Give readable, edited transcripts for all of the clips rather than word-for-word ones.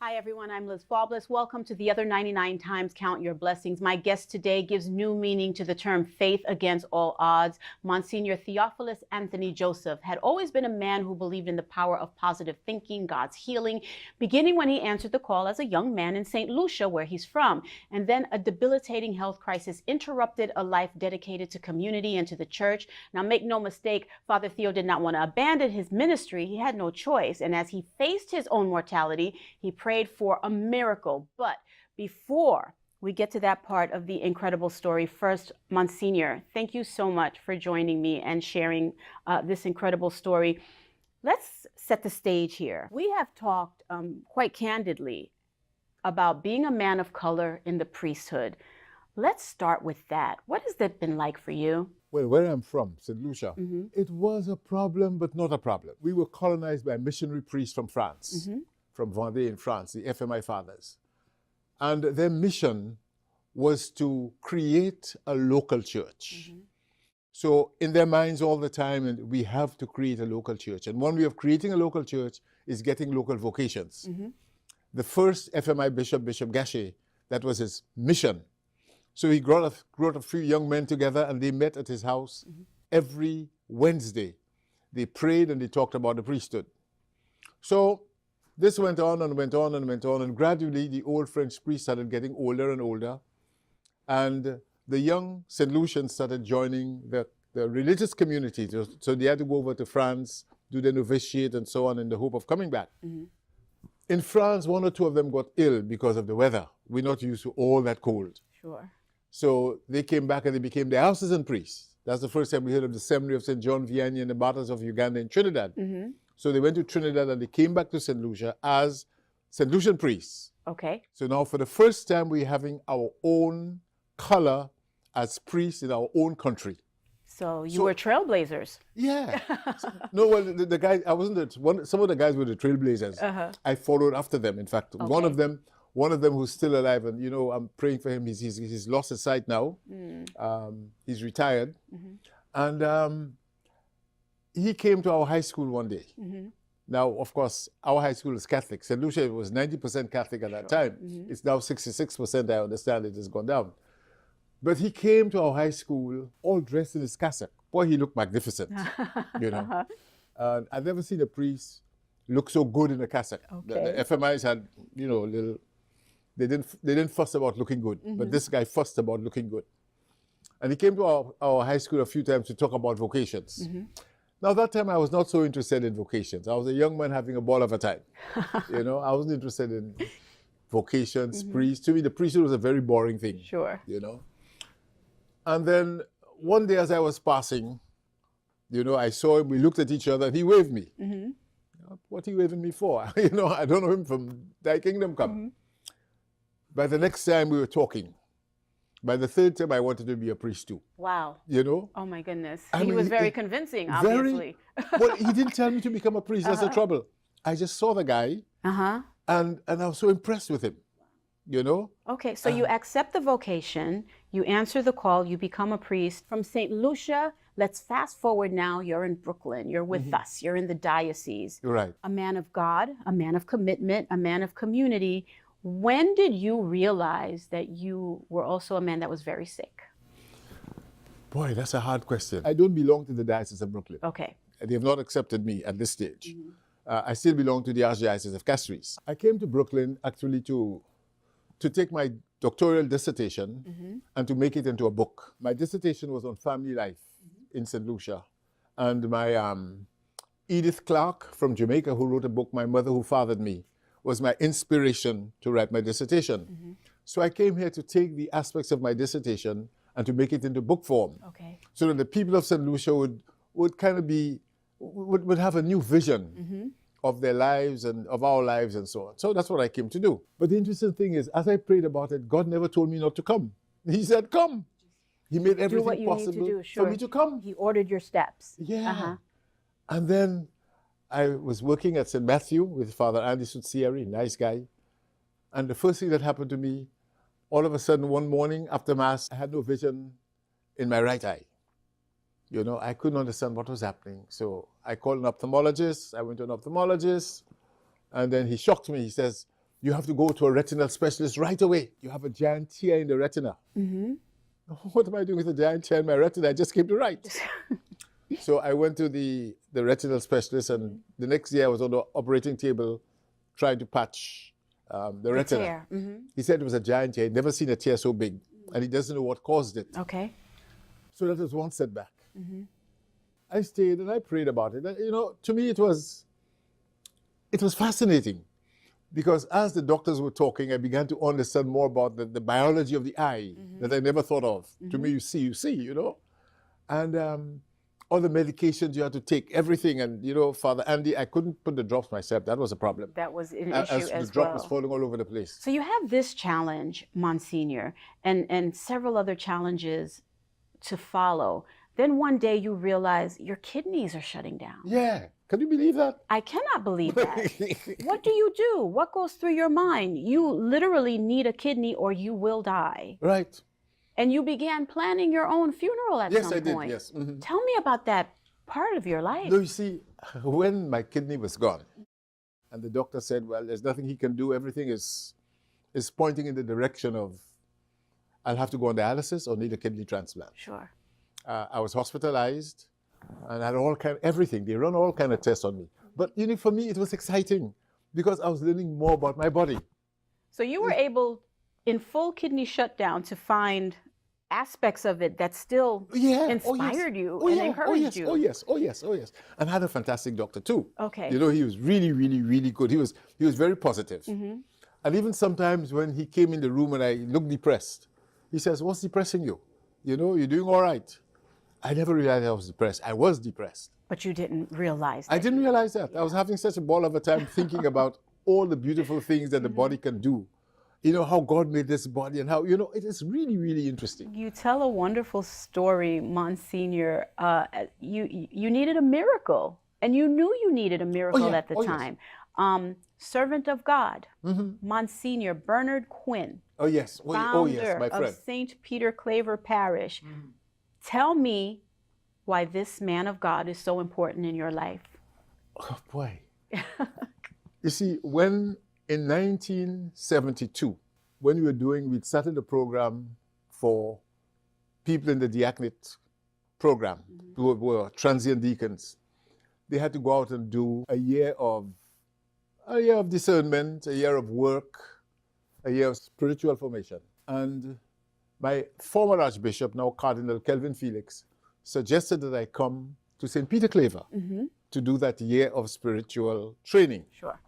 Hi, everyone. I'm Liz Faublas. Welcome to the other 99 times Count Your Blessings. My guest today gives new meaning to the term faith against all odds. Monsignor Theophilus Anthony Joseph had always been a man who believed in the power of positive thinking, God's healing, beginning when he answered the call as a young man in St. Lucia, where he's from. And then a debilitating health crisis interrupted a life dedicated to community and to the church. Now, make no mistake, Father Theo did not want to abandon his ministry. He had no choice. And as he faced his own mortality, he prayed for a miracle. But before we get to that part of the incredible story, first, Monsignor, thank you so much for joining me and sharing this incredible story. Let's set the stage here. We have talked quite candidly about being a man of color in the priesthood. Let's start with that. What has that been like for you? Well, where I'm from, St. Lucia, it was a problem, but not a problem. We were colonized by missionary priests from France, from Vendée in France, the FMI fathers. And their mission was to create a local church. So in their minds all the time, and we have to create a local church. And one way of creating a local church is getting local vocations. The first FMI bishop, Bishop Gachet, that was his mission. So he brought a few young men together and they met at his house every Wednesday. They prayed and they talked about the priesthood. So this went on and went on and went on, and gradually the old French priests started getting older and older, and the young St. Lucians started joining the religious community. So they had to go over to France, do the novitiate and so on in the hope of coming back. In France, one or two of them got ill because of the weather. We're not used to all that cold. Sure. So they came back and they became diocesan priests. That's the first time we heard of the seminary of St. John Vianney and the Martyrs of Uganda in Trinidad. So they went to Trinidad and they came back to St. Lucia as St. Lucian priests. Okay. So now for the first time we're having our own color as priests in our own country. So you were trailblazers. Yeah. No, well, the guys, I wasn't, some of the guys were the trailblazers. I followed after them, in fact. One of them who's still alive, and you know, I'm praying for him. He's lost his sight now. He's retired. And he came to our high school one day. Now, of course, our high school is Catholic. St. Lucia was 90% Catholic at that time. It's now 66%, I understand it has gone down. But he came to our high school all dressed in his cassock. Boy, he looked magnificent, you know. I've never seen a priest look so good in a cassock. The FMIs had, you know, they didn't fuss about looking good, but this guy fussed about looking good. And he came to our high school a few times to talk about vocations. Now, that time I was not so interested in vocations. I was a young man having a ball of a time. You know, I wasn't interested in vocations, priests. To me, the priesthood was a very boring thing. Sure. You know. And then one day as I was passing, you know, I saw him, we looked at each other, and he waved me. What are you waving me for? You know, I don't know him from Thy Kingdom Come. By the next time we were talking, by the third time I wanted to be a priest too. Wow. You know? Oh my goodness. I He mean, was very convincing, obviously. Well, he didn't tell me to become a priest. That's the trouble. I just saw the guy, and I was so impressed with him, you know? Okay, so you accept the vocation, you answer the call, you become a priest. From St. Lucia, let's fast forward now. You're in Brooklyn. You're with us. You're in the diocese. Right. A man of God, a man of commitment, a man of community. When did you realize that you were also a man that was very sick? Boy, that's a hard question. I don't belong to the Diocese of Brooklyn. Okay. They have not accepted me at this stage. I still belong to the Archdiocese of Castries. I came to Brooklyn actually to take my doctoral dissertation and to make it into a book. My dissertation was on family life in St. Lucia. And my Edith Clark from Jamaica, who wrote a book, My Mother Who Fathered Me, was my inspiration to write my dissertation. So I came here to take the aspects of my dissertation and to make it into book form. Okay. So that the people of St. Lucia would kind of would have a new vision of their lives and of our lives and so on. So that's what I came to do. But the interesting thing is, as I prayed about it, God never told me not to come. He said, come. He made everything possible for me to come. He ordered your steps. Yeah. And then I was working at St. Matthew with Father Andy Sutsieri, nice guy. And the first thing that happened to me, all of a sudden one morning after Mass, I had no vision in my right eye. You know, I couldn't understand what was happening. So I called an ophthalmologist. I went to an ophthalmologist. And then he shocked me. He says, You have to go to a retinal specialist right away. You have a giant tear in the retina. What am I doing with a giant tear in my retina? I just came to write. So I went to the retinal specialist, and the next day I was on the operating table trying to patch the retina. Tear. He said it was a giant tear. He'd never seen a tear so big, and he doesn't know what caused it. Okay. So that was one setback. I stayed and I prayed about it. You know, to me it was fascinating, because as the doctors were talking, I began to understand more about the biology of the eye that I never thought of. To me, you see, you know. And all the medications you had to take, everything. And, you know, Father Andy, I couldn't put the drops myself. That was a problem. That was an As issue as the drop well. was falling all over the place. So you have this challenge, Monsignor, and several other challenges to follow. Then one day you realize your kidneys are shutting down. Yeah. Can you believe that? I cannot believe that. What do you do? What goes through your mind? You literally need a kidney or you will die. Right. And you began planning your own funeral at some point. Yes, I did, yes. Tell me about that part of your life. No, you see, when my kidney was gone, and the doctor said, well, there's nothing he can do, everything is pointing in the direction of I'll have to go on dialysis or need a kidney transplant. Sure. I was hospitalized and had everything. They run all kind of tests on me. But, you know, for me, it was exciting because I was learning more about my body. So you were able, in full kidney shutdown, to find aspects of it that still inspired you and encouraged you. Oh, yes. And I had a fantastic doctor, too. Okay. You know, he was really, really, really good. He was very positive. And even sometimes when he came in the room and I looked depressed, he says, what's depressing you? You know, you're doing all right. I never realized I was depressed. I was depressed. But you didn't realize that. I didn't realize that. I was having such a ball of a time thinking about all the beautiful things that the body can do. You know, how God made this body and how, you know, it is really, really interesting. You tell a wonderful story, Monsignor. You needed a miracle, and you knew you needed a miracle at the time. Yes. Servant of God, Monsignor Bernard Quinn, founder my friend. of St. Peter Claver Parish. Tell me why this man of God is so important in your life. Oh, boy. You see, in 1972, when we'd started a program for people in the diaconate program who were transient deacons. They had to go out and do a year of discernment, a year of work, a year of spiritual formation. And my former Archbishop, now Cardinal Kelvin Felix, suggested that I come to St. Peter Claver to do that year of spiritual training. Sure.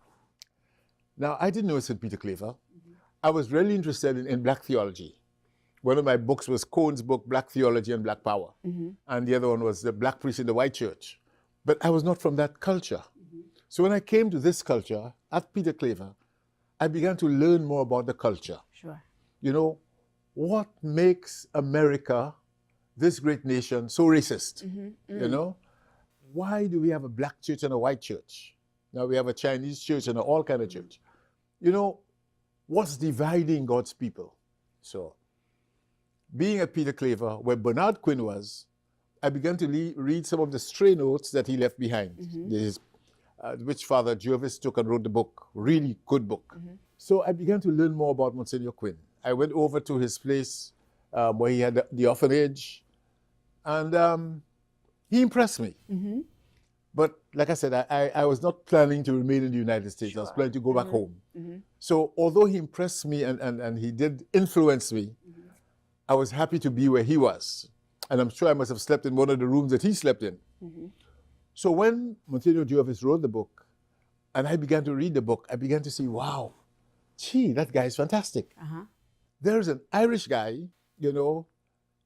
Now, I didn't know St. Peter Claver. I was really interested in black theology. One of my books was Cohen's book, Black Theology and Black Power. And the other one was The Black Priest in the White Church. But I was not from that culture. So when I came to this culture at Peter Claver, I began to learn more about the culture. Sure. You know, what makes America, this great nation, so racist? You know? Why do we have a black church and a white church? Now we have a Chinese church and an all kind of church. You know, what's dividing God's people? So, being at Peter Claver, where Bernard Quinn was, I began to read some of the stray notes that he left behind, which Father Jervis took and wrote the book, really good book. So I began to learn more about Monsignor Quinn. I went over to his place where he had the orphanage, and he impressed me. But like I said, I was not planning to remain in the United States. I was planning to go back home. So although he impressed me and he did influence me, I was happy to be where he was. And I'm sure I must have slept in one of the rooms that he slept in. So when Monsignor Jervis wrote the book, and I began to read the book, I began to see, wow, gee, that guy is fantastic. There's an Irish guy, you know,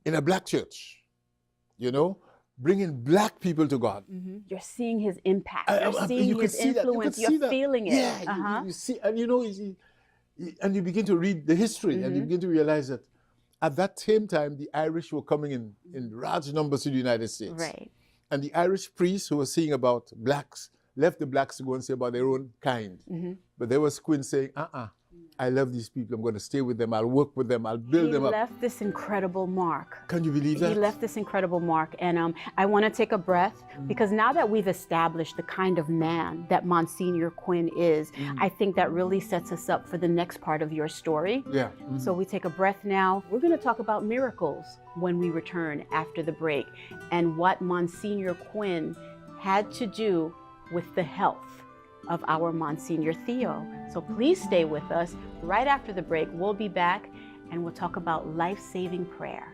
in a black church, you know, bringing black people to God. You're seeing his impact. You're seeing his influence. You're feeling it. Yeah, you see, and you know, and you begin to read the history, and you begin to realize that at that same time, the Irish were coming in large numbers to the United States. Right. And the Irish priests who were seeing about blacks left the blacks to go and see about their own kind. But there was Quinn saying, I I love these people. I'm going to stay with them. I'll work with them. I'll build them He up. left this incredible mark. Can you believe that? He left this incredible mark. And I want to take a breath because now that we've established the kind of man that Monsignor Quinn is, I think that really sets us up for the next part of your story. Yeah. So we take a breath now. We're going to talk about miracles when we return after the break and what Monsignor Quinn had to do with the health of our Monsignor Theo. So please stay with us. Right after the break, we'll be back and we'll talk about life-saving prayer.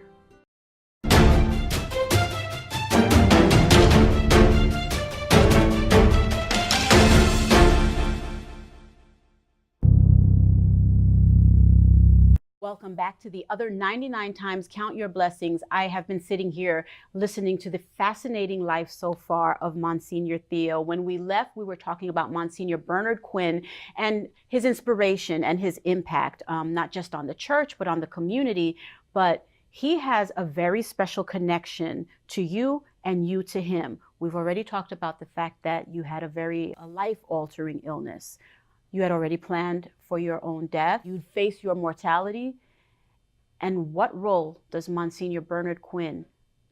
Welcome back to the other 99 times Count Your Blessings. I have been sitting here listening to the fascinating life so far of Monsignor Theo. When we left, we were talking about Monsignor Bernard Quinn and his inspiration and his impact, not just on the church, but on the community. But he has a very special connection to you and you to him. We've already talked about the fact that you had a life-altering illness. You had already planned for your own death. You'd face your mortality. And what role does Monsignor Bernard Quinn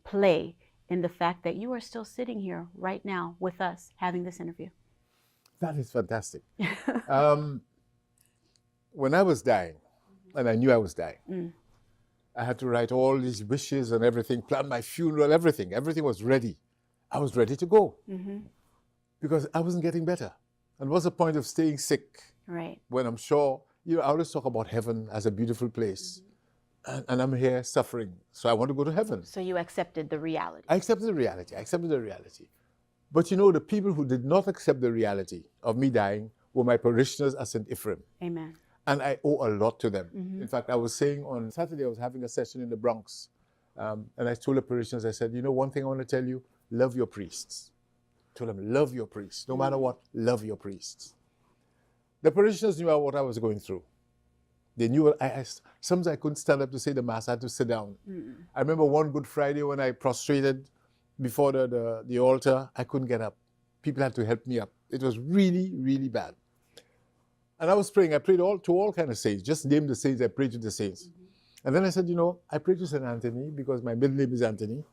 play in the fact that you are still sitting here right now with us having this interview? That is fantastic. When I was dying, and I knew I was dying, I had to write all these wishes and everything, plan my funeral, everything. Everything was ready. I was ready to go because I wasn't getting better. And what's the point of staying sick? Right. When I'm sure, I always talk about heaven as a beautiful place. And I'm here suffering. So I want to go to heaven. So you accepted the reality. I accepted the reality. I accepted the reality. But the people who did not accept the reality of me dying were my parishioners at St. Ephraim. Amen. And I owe a lot to them. In fact, I was saying on Saturday, I was having a session in the Bronx. And I told the parishioners, I said, one thing I want to tell you, love your priests. Told them, love your priests. No matter what, love your priests. The parishioners knew what I was going through. They knew sometimes I couldn't stand up to say the Mass. I had to sit down. I remember one Good Friday when I prostrated before the altar, I couldn't get up. People had to help me up. It was really, really bad. And I was praying. I prayed to all kinds of saints. Just name the saints. I prayed to the saints. And then I said, I prayed to St. Anthony because my middle name is Anthony.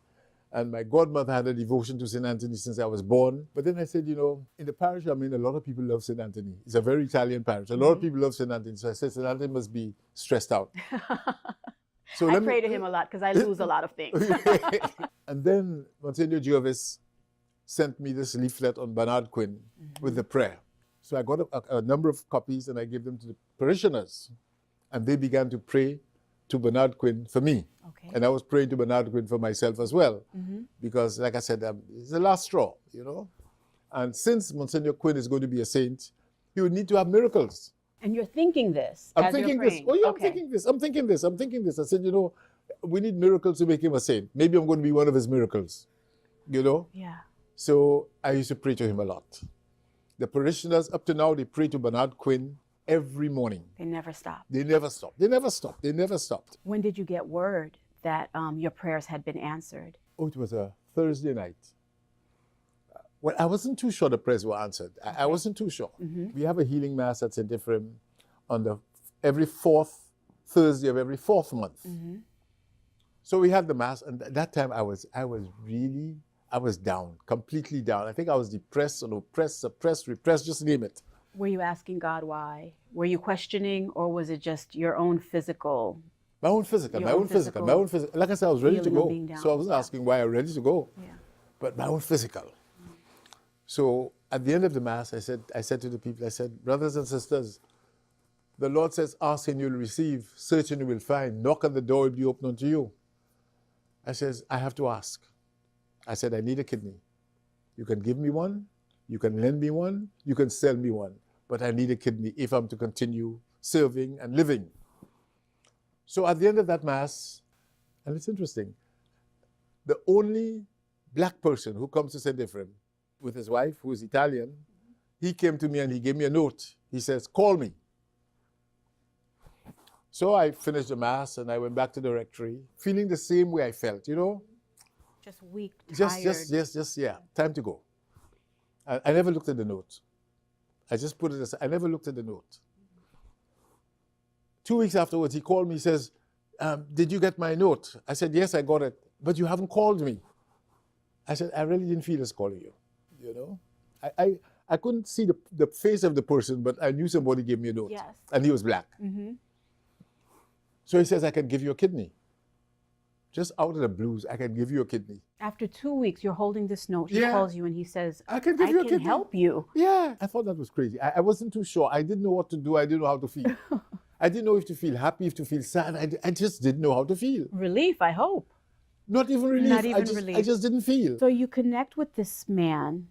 And my godmother had a devotion to St. Anthony since I was born. But then I said, in the parish I'm in, a lot of people love St. Anthony. It's a very Italian parish. A lot of people love St. Anthony. So I said, St. Anthony must be stressed out. So I pray to him a lot because I lose a lot of things. And then Monsignor Jervis sent me this leaflet on Bernard Quinn with the prayer. So I got a number of copies and I gave them to the parishioners. And they began to pray to Bernard Quinn for me. Okay. And I was praying to Bernard Quinn for myself as well. Because, like I said, it's the last straw, And since Monsignor Quinn is going to be a saint, he would need to have miracles. And you're thinking this I'm as thinking you're this. praying. Oh, yeah, Okay. I'm thinking this. I said, we need miracles to make him a saint. Maybe I'm going to be one of his miracles, Yeah. So I used to pray to him a lot. The parishioners, up to now, they pray to Bernard Quinn every morning. They never stop. They never stopped. When did you get word that your prayers had been answered? Oh, it was a Thursday night. Well, I wasn't too sure the prayers were answered. I wasn't too sure. We have a healing mass at St. Ephraim on every fourth Thursday of every fourth month. So we had the mass, and at that time I was down, completely down. I think I was depressed and oppressed, suppressed, repressed, just name it. Were you asking God why? Were you questioning, or was it just your own physical? My own physical. Like I said, I was ready to go. So I wasn't asking why I was ready to go. Yeah. But my own physical. So at the end of the Mass, I said to the people, brothers and sisters, the Lord says, ask and you'll receive, search and you will find, knock and the door will be opened unto you. I says, I have to ask. I said, I need a kidney. You can give me one, you can lend me one, you can sell me one, but I need a kidney if I'm to continue serving and living. So at the end of that Mass, and it's interesting, the only black person who comes to St. Ephraim with his wife, who is Italian, he came to me and he gave me a note. He says, call me. So I finished the Mass and I went back to the rectory, feeling the same way I felt, Just weak, tired. Time to go. I never looked at the note. I just put it aside. I never looked at the note. 2 weeks afterwards, he called me, he says, did you get my note? I said, yes, I got it, but you haven't called me. I said, I really didn't feel as calling you, you know. I couldn't see the face of the person, but I knew somebody gave me a note. Yes. And he was black. Mm-hmm. So he says, I can give you a kidney. Just out of the blues, I can give you a kidney. After 2 weeks, you're holding this note. He Yeah. calls you and he says, I can give you a kidney. help you. Yeah. I thought that was crazy. I wasn't too sure. I didn't know what to do. I didn't know how to feel. I didn't know if to feel happy, if to feel sad. I just didn't know how to feel. Relief, I hope. Not even relief. Not even relief. I just didn't feel. So you connect with this man.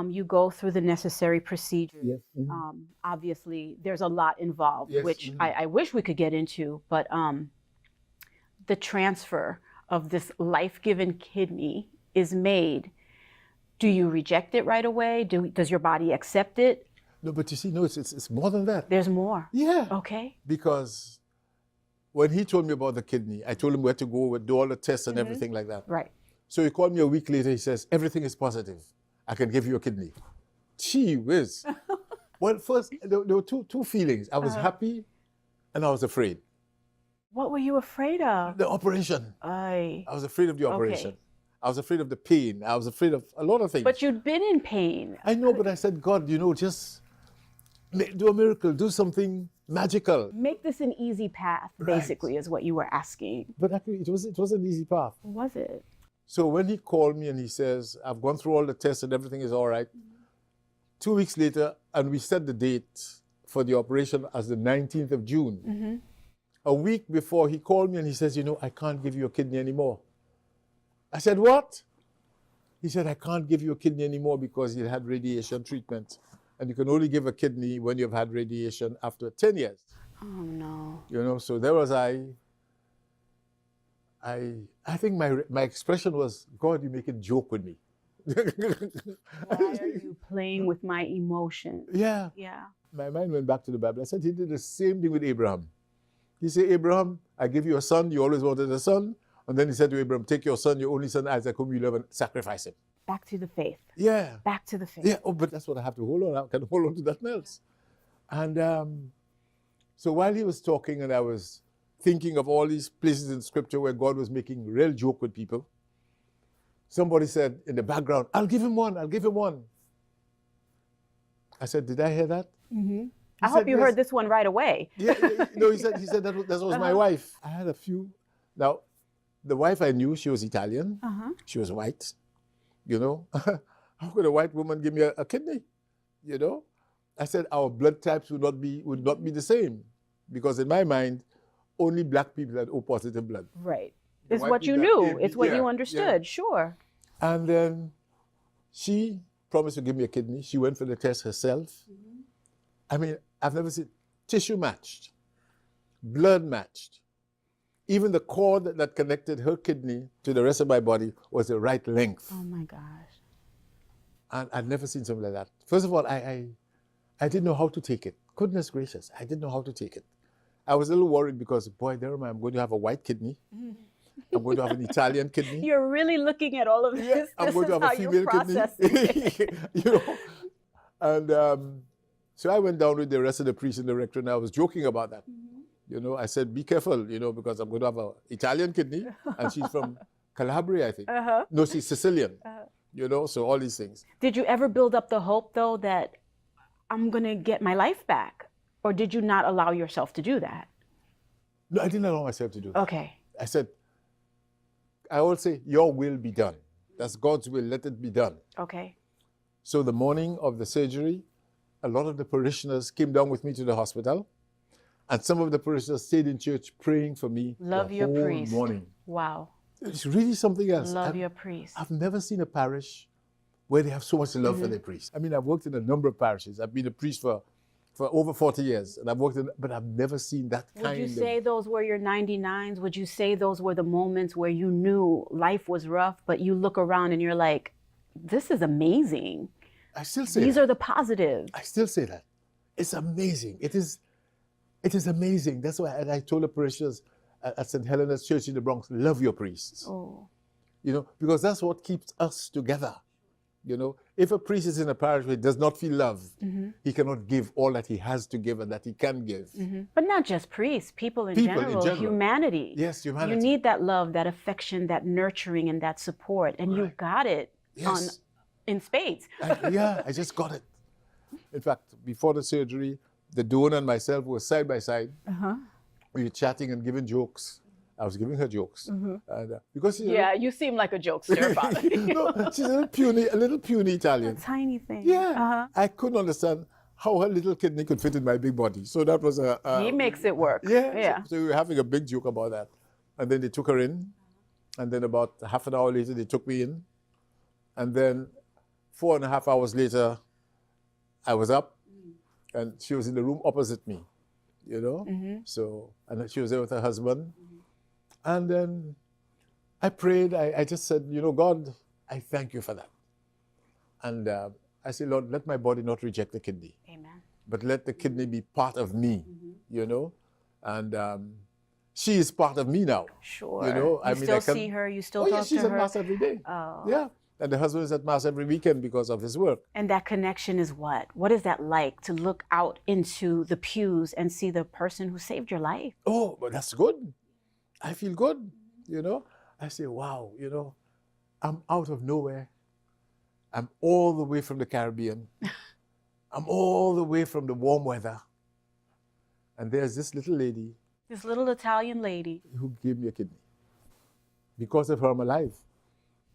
You go through the necessary procedures. Yes. Mm-hmm. Obviously, there's a lot involved, Yes. which Mm-hmm. I wish we could get into, but the transfer of this life-given kidney is made. Do you reject it right away? Does your body accept it? No, but you see, no, it's more than that. There's more. Yeah. Okay. Because when he told me about the kidney, I told him where to go, do all the tests and everything like that. Right. So he called me a week later. He says, everything is positive. I can give you a kidney. Gee whiz. Well, first, there were two feelings. I was happy and I was afraid. What were you afraid of? The operation. I was afraid of the operation. Okay. I was afraid of the pain. I was afraid of a lot of things. But you'd been in pain. I know, but I said, God, just do a miracle, do something magical. Make this an easy path, basically, is what you were asking. But actually, it was an easy path. Was it? So when he called me and he says, I've gone through all the tests and everything is all right. 2 weeks later, and we set the date for the operation as the 19th of June. Mm-hmm. A week before, he called me and he says, I can't give you a kidney anymore. I said, what? He said, I can't give you a kidney anymore because you had radiation treatment. And you can only give a kidney when you've had radiation after 10 years. Oh, no. So there was I think my expression was, God, you make a joke with me. Why are you playing with my emotions? Yeah. Yeah. My mind went back to the Bible. I said, he did the same thing with Abraham. He said, Abraham, I give you a son. You always wanted a son. And then he said to Abraham, take your son, your only son, Isaac, whom you love, and sacrifice him. Back to the faith. Yeah. Back to the faith. Yeah. Oh, but that's what I have to hold on. I can hold on to nothing else. And so while he was talking and I was thinking of all these places in Scripture where God was making real joke with people, somebody said in the background, I'll give him one. I'll give him one. I said, did I hear that? Mm-hmm. I hope you heard this one right away. Yeah, no, he said that was my wife. I had a few. Now, the wife I knew, she was Italian. She was white. How could a white woman give me a kidney? I said our blood types would not be the same, because in my mind, only black people had O positive blood. Right. It's what you knew. It's what you understood. Yeah. Sure. And then she promised to give me a kidney. She went for the test herself. Mm-hmm. I mean, I've never seen tissue matched, blood matched. Even the cord that connected her kidney to the rest of my body was the right length. Oh my gosh. And I'd never seen something like that. First of all, I didn't know how to take it. Goodness gracious, I didn't know how to take it. I was a little worried because, boy, there I'm going to have a white kidney. I'm going to have an Italian kidney. You're really looking at all of this. Yeah, I'm going to have a female kidney. And so I went down with the rest of the priests and the rector, and I was joking about that. Mm-hmm. I said, be careful, because I'm going to have an Italian kidney, and she's from Calabria, I think. No, she's Sicilian. So all these things. Did you ever build up the hope, though, that I'm going to get my life back? Or did you not allow yourself to do that? No, I didn't allow myself to do that. Okay. I said, I always say, your will be done. That's God's will, let it be done. Okay. So the morning of the surgery, a lot of the parishioners came down with me to the hospital, and some of the parishioners stayed in church praying for me the whole priest. morning. Wow. It's really something else. Love your priest. I've never seen a parish where they have so much love for their priest. I mean, I've worked in a number of parishes. I've been a priest for over 40 years, and but I've never seen that kind of... Would you say those were your 99s? Would you say those were the moments where you knew life was rough, but you look around and you're like, this is amazing? I still say These that. are the positives. I still say that. It's amazing. It is amazing. That's why I told the parishioners at St. Helena's Church in the Bronx, love your priests. Oh. Because that's what keeps us together. If a priest is in a parish where he does not feel loved, he cannot give all that he has to give and that he can give. But not just priests, people in general, humanity. Yes, humanity. You need that love, that affection, that nurturing, and that support. And you got it in spades. I just got it. In fact, before the surgery, the donor and myself were side by side. We were chatting and giving jokes. I was giving her jokes. And, because you seem like a jokester, Father. No, she's a little puny Italian. A tiny thing. Yeah. I couldn't understand how her little kidney could fit in my big body. So that was he makes it work. Yeah. So we were having a big joke about that. And then they took her in. And then about half an hour later, they took me in. And then 4.5 hours later, I was up. And she was in the room opposite me, you know? So, and she was there with her husband. And then I prayed. I just said, you know, God, I thank you for that. And I said, Lord, let my body not reject the kidney. Amen. But let the kidney be part of me, you know? And she is part of me now. Sure. You know, I still see her. You still talk to her. She's at Mass every day. Oh. Yeah. And the husband is at Mass every weekend because of his work. And that connection is what? What is that like to look out into the pews and see the person who saved your life? Oh, but that's good. I feel good, you know. I say, wow, you know, I'm out of nowhere. I'm all the way from the Caribbean. I'm all the way from the warm weather. And there's this little lady. This little Italian lady. Who gave me a kidney. Because of her, I'm alive.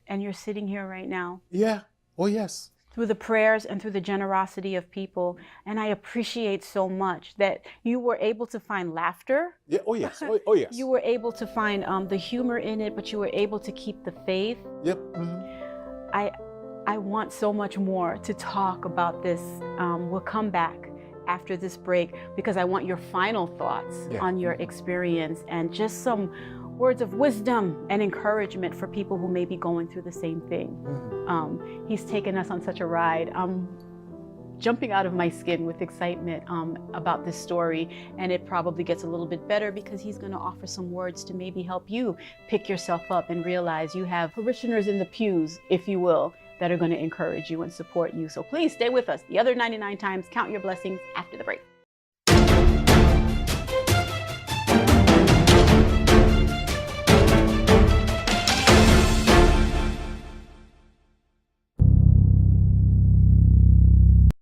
And you're sitting here right now. Yeah. Oh, yes. Through the prayers and through the generosity of people. And I appreciate so much that you were able to find laughter. Yeah. Oh, yes. Oh, yes. You were able to find the humor in it, but you were able to keep the faith. Yep. I want so much more to talk about this. We'll come back after this break because I want your final thoughts on your experience and just some words of wisdom and encouragement for people who may be going through the same thing. He's taken us on such a ride. I'm jumping out of my skin with excitement about this story, and it probably gets a little bit better because he's going to offer some words to maybe help you pick yourself up and realize you have parishioners in the pews, if you will, that are going to encourage you and support you. So please stay with us. The Other 99 Times, Count Your Blessings after the break.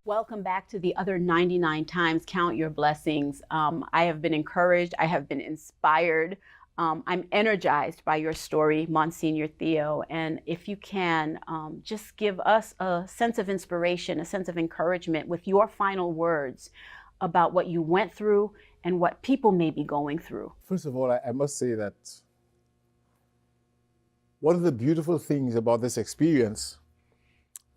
Welcome back to The Other 99 Times, Count Your Blessings. I have been encouraged. I have been inspired. I'm energized by your story, Monsignor Theo. And if you can, just give us a sense of inspiration, a sense of encouragement with your final words about what you went through and what people may be going through. First of all, I must say that one of the beautiful things about this experience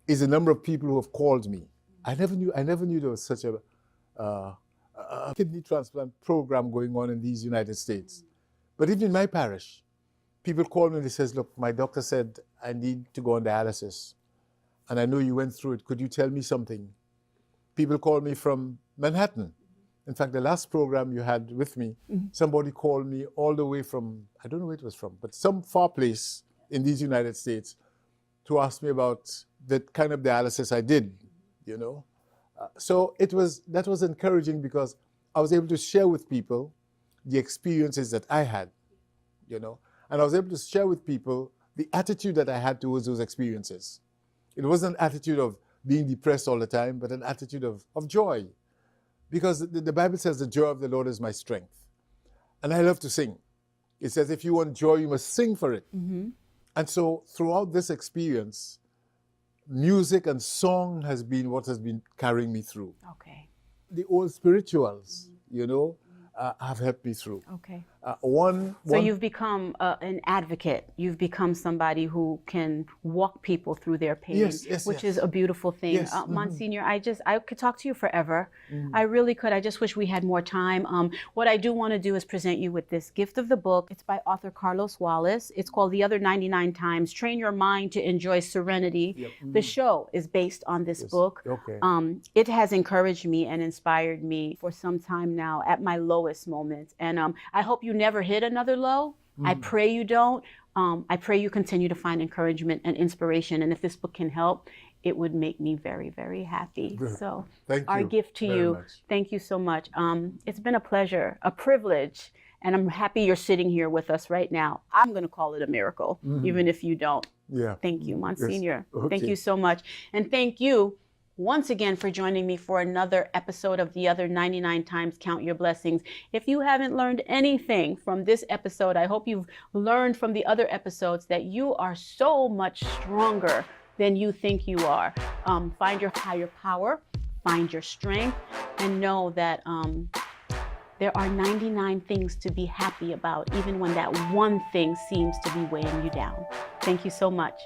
is the number of people who have called me. I never knew there was such a kidney transplant program going on in these United States. But even in my parish, people call me and they says, look, my doctor said I need to go on dialysis. And I know you went through it. Could you tell me something? People call me from Manhattan. In fact, the last program you had with me, somebody called me all the way from, I don't know where it was from, but some far place in these United States to ask me about the kind of dialysis I did. You know, so that was encouraging because I was able to share with people the experiences that I had, you know, and I was able to share with people the attitude that I had towards those experiences. It wasn't an attitude of being depressed all the time, but an attitude of joy, because the Bible says the joy of the Lord is my strength, and I love to sing. It says if you want joy, you must sing for it. And so throughout this experience, music and song has been what has been carrying me through. Okay. The old spirituals, you know, have helped me through. Okay. So you've become an advocate. You've become somebody who can walk people through their pain, which is a beautiful thing. Yes. Monsignor, I could talk to you forever. I really could. I just wish we had more time. What I do want to do is present you with this gift of the book. It's by author Carlos Wallace. It's called The Other 99 Times, Train Your Mind to Enjoy Serenity. The show is based on this book. Okay. It has encouraged me and inspired me for some time now at my lowest moments. And I hope you never hit another low. I pray you don't. I pray you continue to find encouragement and inspiration. And if this book can help, it would make me very, very happy. Good. So Thank our you gift to very you, much. thank you so much. It's been a pleasure, a privilege, and I'm happy you're sitting here with us right now. I'm going to call it a miracle, even if you don't. Yeah. Thank you, Monsignor. Yes. Thank Okay. you so much. And thank you once again for joining me for another episode of The Other 99 Times Count Your Blessings. If you haven't learned anything from this episode, I hope you've learned from the other episodes that you are so much stronger than you think you are. Find your higher power, find your strength, and know that there are 99 things to be happy about, even when that one thing seems to be weighing you down. Thank you so much.